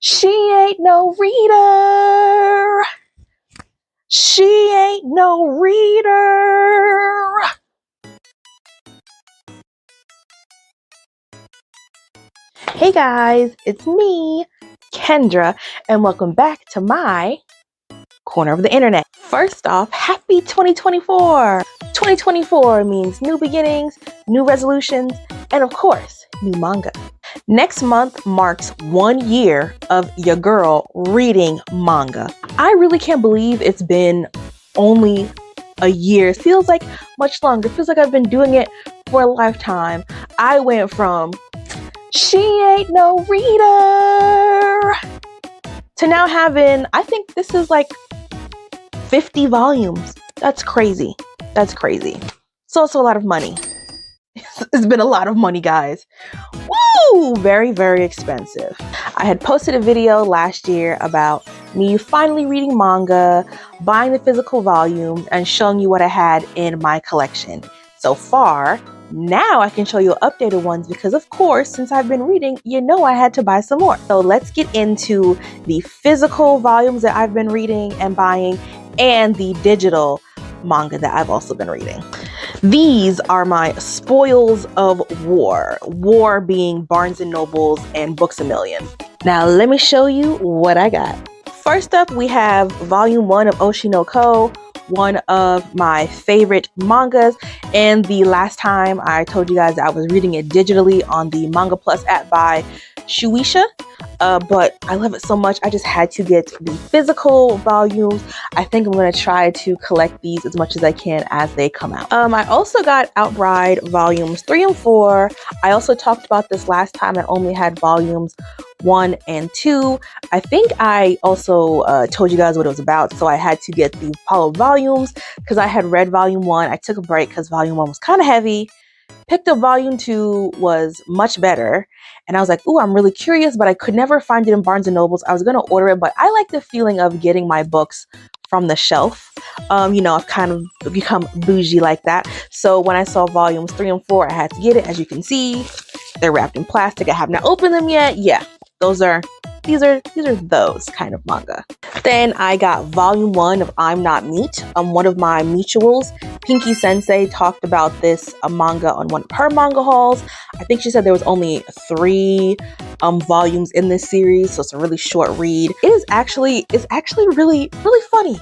She ain't no reader. She ain't no reader. Hey guys, it's me, Kendra, and welcome back to my corner of the internet. First off, happy 2024. 2024 means new beginnings, new resolutions, and of course, new manga. Next month marks 1 year of your girl reading manga. I really can't believe it's been only a year. It feels like much longer. It feels like I've been doing it for a lifetime. I went from she ain't no reader to now having, I think this is like 50 volumes. That's crazy. That's crazy. It's also a lot of money. It's been a lot of money, guys. Woo! Very, very expensive. I had posted a video last year about me finally reading manga, buying the physical volume, and showing you what I had in my collection. So far, now I can show you updated ones because, of course, since I've been reading, you know I had to buy some more. So let's get into the physical volumes that I've been reading and buying and the digital manga that I've also been reading. These are my spoils of war. War being Barnes & Nobles and Books A Million. Now let me show you what I got. First up, we have volume 1 of Oshi no Ko, one of my favorite mangas. And the last time I told you guys that I was reading it digitally on the Manga Plus app by Shueisha. But I love it so much, I just had to get the physical volumes. I think I'm going to try to collect these as much as I can as they come out. I also got Outbride volumes 3 and 4. I also talked about this last time. I only had volumes 1 and 2. I think I also told you guys what it was about, so I had to get the Apollo volumes because I had read volume 1. I took a break because volume 1 was kind of heavy. Picked up volume 2, was much better. And I was like, ooh, I'm really curious, but I could never find it in Barnes & Nobles. I was going to order it, but I like the feeling of getting my books from the shelf. You know, I've kind of become bougie like that. So when I saw volumes 3 and 4, I had to get it. As you can see, they're wrapped in plastic. I have not opened them yet. Yeah, these are those kind of manga. Then I got volume 1 of I'm Not Meat. One of my mutuals, Pinky Sensei, talked about this manga on one of her manga hauls. I think she said there was only 3 volumes in this series, so it's a really short read. It's actually really funny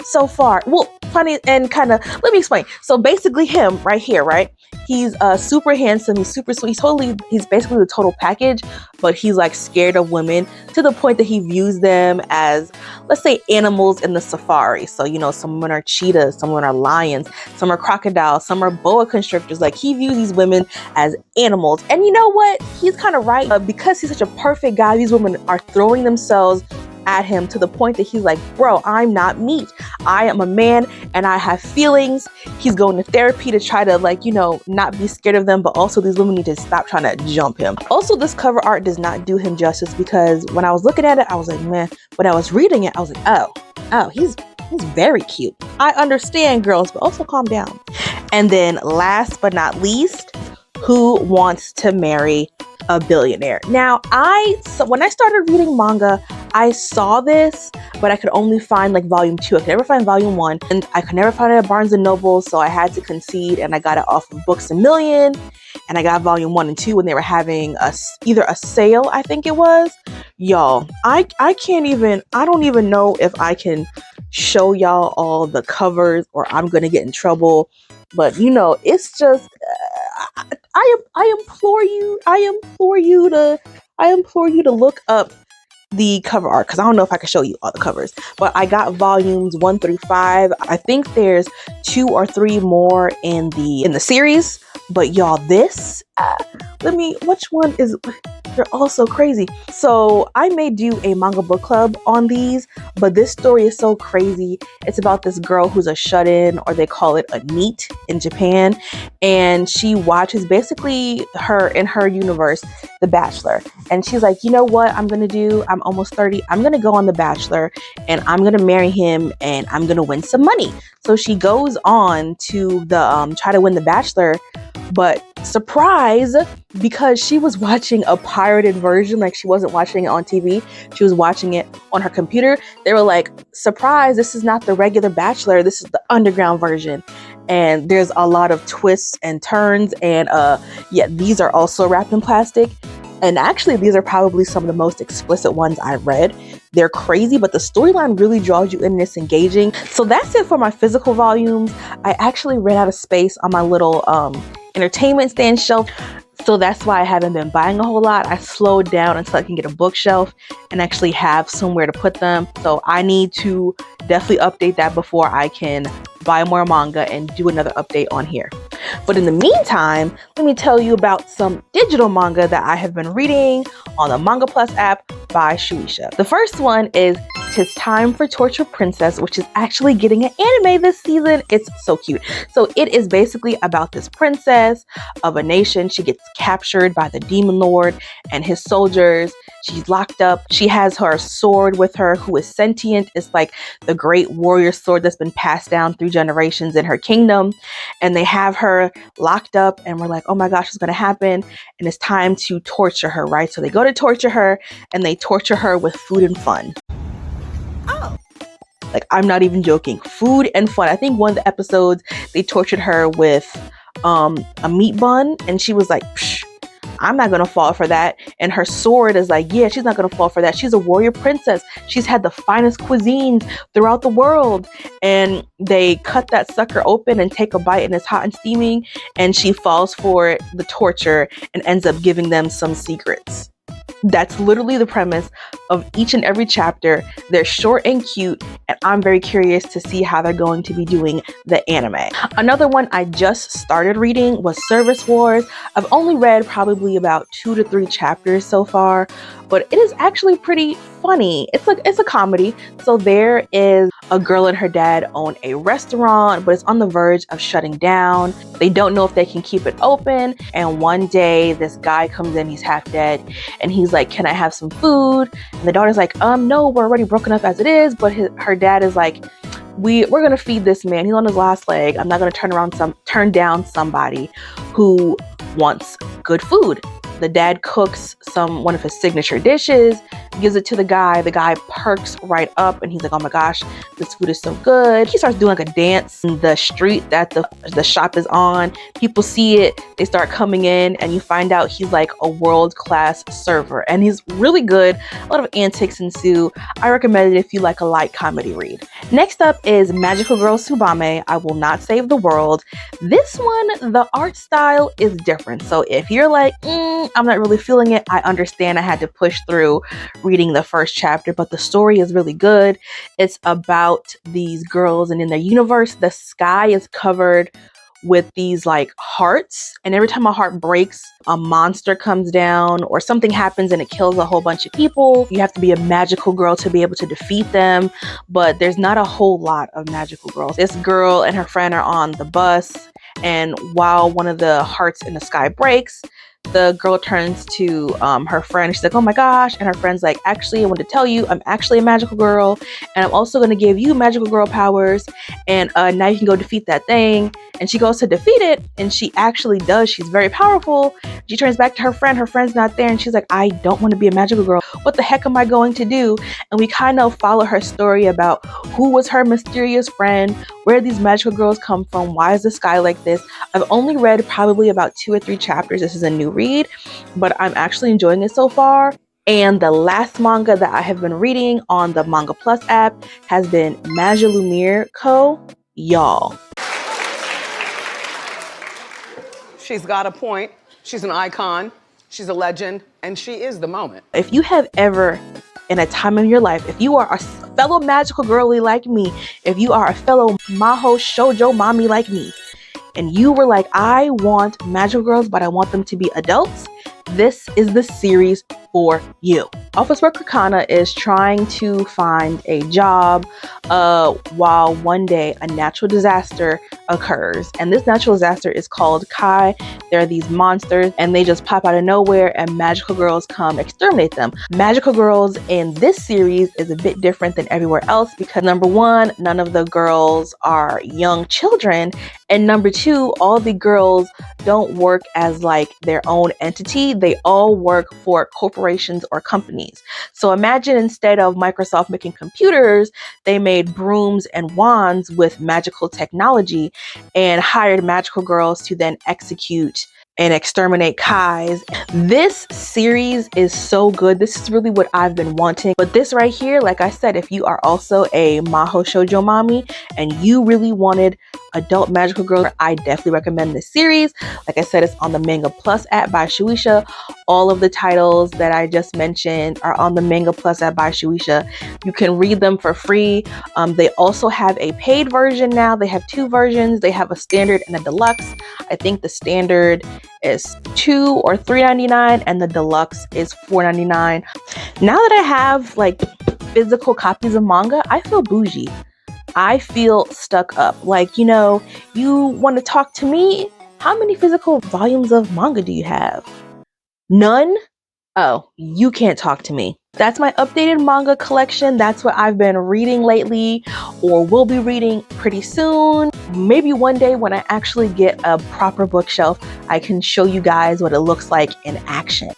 so far. Well, funny and kind of, let me explain. So basically him right here, right? He's super handsome, he's super sweet, he's basically the total package, but he's like scared of women to the point that he views them as, let's say, animals in the safari. So, you know, some women are cheetahs, some women are lions, some are crocodiles, some are boa constrictors. Like, he views these women as animals. And you know what? He's kind of right. Because he's such a perfect guy, these women are throwing themselves at him to the point that he's like, bro, I'm not meat. I am a man and I have feelings. He's going to therapy to try to, like, you know, not be scared of them, but also these women need to stop trying to jump him. Also, this cover art does not do him justice because when I was looking at it, I was like, man. When I was reading it, I was like, oh, he's very cute. I understand, girls, but also calm down. And then last but not least, Who Wants to Marry a Billionaire? Now, when I started reading manga, I saw this, but I could only find like volume 2. I could never find volume 1, and I could never find it at Barnes & Noble, so I had to concede, and I got it off of Books A Million, and I got volume 1 and 2 when they were having either a sale, I think it was. Y'all, I don't even know if I can show y'all all the covers or I'm gonna get in trouble, but you know, it's just, I implore you to look up the cover art, because I don't know if I can show you all the covers, but I got volumes 1 through 5. I think there's 2 or 3 more in the series, but y'all, this which one is, they're all so crazy. So I may do a manga book club on these, but this story is so crazy. It's about this girl who's a shut-in, or they call it a NEET in Japan, and she watches basically in her universe, The Bachelor. And she's like, you know what I'm gonna do? I'm almost 30. I'm gonna go on The Bachelor and I'm gonna marry him and I'm gonna win some money. So she goes on to the try to win The Bachelor, but surprise, because she was watching a pirated version, like she wasn't watching it on TV, she was watching it on her computer. They were like, surprise, this is not the regular Bachelor, this is the underground version. And there's a lot of twists and turns, and yeah, these are also wrapped in plastic. And actually, these are probably some of the most explicit ones I've read. They're crazy, but the storyline really draws you in and it's engaging. So that's it for my physical volumes. I actually ran out of space on my little entertainment stand shelf. So that's why I haven't been buying a whole lot. I slowed down until I can get a bookshelf and actually have somewhere to put them. So I need to definitely update that before I can buy more manga and do another update on here. But in the meantime, let me tell you about some digital manga that I have been reading on the Manga Plus app by Shueisha. The first one is "'Tis Time for Torture Princess," which is actually getting an anime this season. It's so cute. So it is basically about this princess of a nation. She gets captured by the demon lord and his soldiers. She's locked up. She has her sword with her, who is sentient. It's like the great warrior sword that's been passed down through generations in her kingdom. And they have her locked up, and we're like, oh my gosh, what's going to happen? And it's time to torture her, right? So they go to torture her, and they torture her with food and fun. Oh. Like, I'm not even joking. Food and fun. I think one of the episodes, they tortured her with a meat bun, and she was like, psh, I'm not gonna fall for that. And her sword is like, yeah, she's not gonna fall for that. She's a warrior princess. She's had the finest cuisines throughout the world. And they cut that sucker open and take a bite, and it's hot and steaming, and she falls for the torture and ends up giving them some secrets. That's literally the premise of each and every chapter. They're short and cute, and I'm very curious to see how they're going to be doing the anime. Another one I just started reading was Service Wars. I've only read probably about 2 to 3 chapters so far, but it is actually pretty funny. It's a comedy. So there is a girl and her dad own a restaurant, but it's on the verge of shutting down. They don't know if they can keep it open. And one day this guy comes in, he's half dead, and he's like, can I have some food? And the daughter's like, no, we're already broken up as it is. But her dad is like, we're gonna feed this man. He's on his last leg. I'm not gonna turn down somebody who wants good food. The dad cooks one of his signature dishes, gives it to the guy. The guy perks right up, and he's like, oh my gosh, this food is so good. He starts doing like a dance in the street that the shop is on. People see it, they start coming in, and you find out he's like a world-class server, and he's really good. A lot of antics ensue. I recommend it if you like a light comedy read. Next up is Magical Girl Tsubame, I Will Not Save the World. This one, the art style is different. So if you're like, I'm not really feeling it, I understand. I had to push through reading the first chapter, but the story is really good. It's about these girls, and in their universe, the sky is covered with these like hearts, and every time a heart breaks, a monster comes down or something happens and it kills a whole bunch of people. You have to be a magical girl to be able to defeat them, but there's not a whole lot of magical girls. This girl and her friend are on the bus, and while one of the hearts in the sky breaks, the girl turns to her friend. She's like, oh my gosh. And her friend's like, actually, I want to tell you, I'm actually a magical girl, and I'm also going to give you magical girl powers, and now you can go defeat that thing. And she goes to defeat it, and she actually does. She's very powerful. She turns back to her friend. Her friend's not there, and she's like, I don't want to be a magical girl. What the heck am I going to do? And we kind of follow her story about who was her mysterious friend, where these magical girls come from, why is the sky like this. I've only read probably about 2 or 3 chapters. This is a new read, but I'm actually enjoying it so far. And the last manga that I have been reading on the Manga Plus app has been Magilumiere Co. Y'all, she's got a point. She's an icon. She's a legend, and she is the moment. If you have ever, in a time of your life, if you are a fellow magical girly like me, if you are a fellow maho shoujo mommy like me, and you were like, I want magical girls, but I want them to be adults, this is the series for you. Office worker Kana is trying to find a job while one day a natural disaster occurs. And this natural disaster is called Kai. There are these monsters and they just pop out of nowhere and magical girls come exterminate them. Magical girls in this series is a bit different than everywhere else because number one, none of the girls are young children. And number two, all the girls don't work as like their own entity. They all work for corporations or companies. So imagine instead of Microsoft making computers, they made brooms and wands with magical technology and hired magical girls to then execute and exterminate Kais. This series is so good. This is really what I've been wanting. But this right here, like I said, if you are also a Maho Shoujo mommy and you really wanted adult magical girls, I definitely recommend this series. Like I said, it's on the Manga Plus app by Shueisha. All of the titles that I just mentioned are on the Manga Plus app by Shueisha. You can read them for free. They also have a paid version now. They have two versions. They have a standard and a deluxe. I think the standard is $2 or $3.99 and the deluxe is $4.99. Now that I have like physical copies of manga, I feel bougie. I feel stuck up. Like, you know, you want to talk to me? How many physical volumes of manga do you have? None? Oh, you can't talk to me. That's my updated manga collection. That's what I've been reading lately or will be reading pretty soon. Maybe one day when I actually get a proper bookshelf, I can show you guys what it looks like in action.